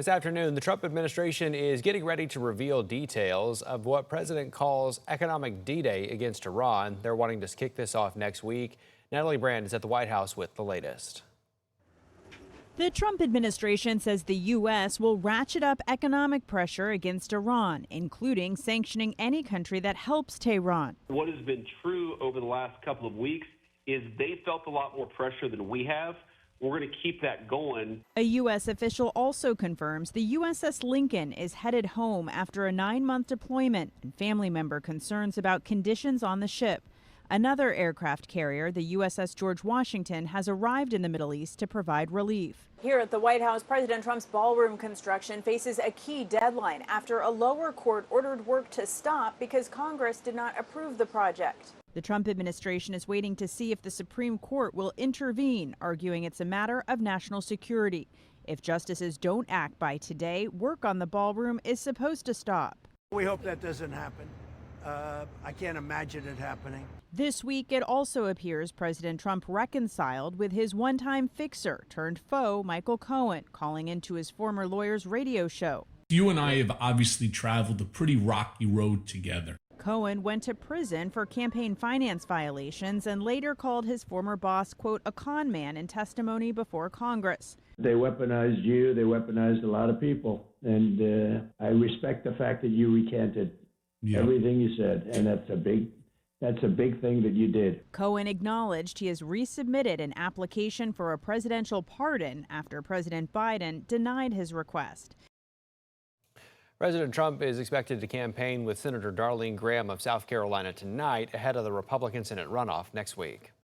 This afternoon, the Trump administration is getting ready to reveal details of what President calls economic D-Day against Iran. They're wanting to kick this off next week. Natalie Brand is at the White House with the latest. The Trump administration says the U.S. will ratchet up economic pressure against Iran, including sanctioning any country that helps Tehran. What has been true over the last couple of weeks is they felt a lot more pressure than we have. We're going to keep that going. A U.S. official also confirms the USS Lincoln is headed home after a 9-month deployment and family member concerns about conditions on the ship. Another aircraft carrier, the USS George Washington, has arrived in the Middle East to provide relief. Here at the White House, President Trump's ballroom construction faces a key deadline after a lower court ordered work to stop because Congress did not approve the project. The Trump administration is waiting to see if the Supreme Court will intervene, arguing it's a matter of national security. If justices don't act by today, work on the ballroom is supposed to stop. We hope that doesn't happen. I can't imagine it happening. This week, it also appears President Trump reconciled with his one-time fixer turned foe, Michael Cohen, calling into his former lawyer's radio show. You and I have obviously traveled a pretty rocky road together. Cohen went to prison for campaign finance violations and later called his former boss, quote, a con man in testimony before Congress. They weaponized you, they weaponized a lot of people, and I respect the fact that you recanted everything you said, and that's a big thing that you did. Cohen acknowledged he has resubmitted an application for a presidential pardon after President Biden denied his request. President Trump is expected to campaign with Senator Darlene Graham of South Carolina tonight ahead of the Republican Senate runoff next week.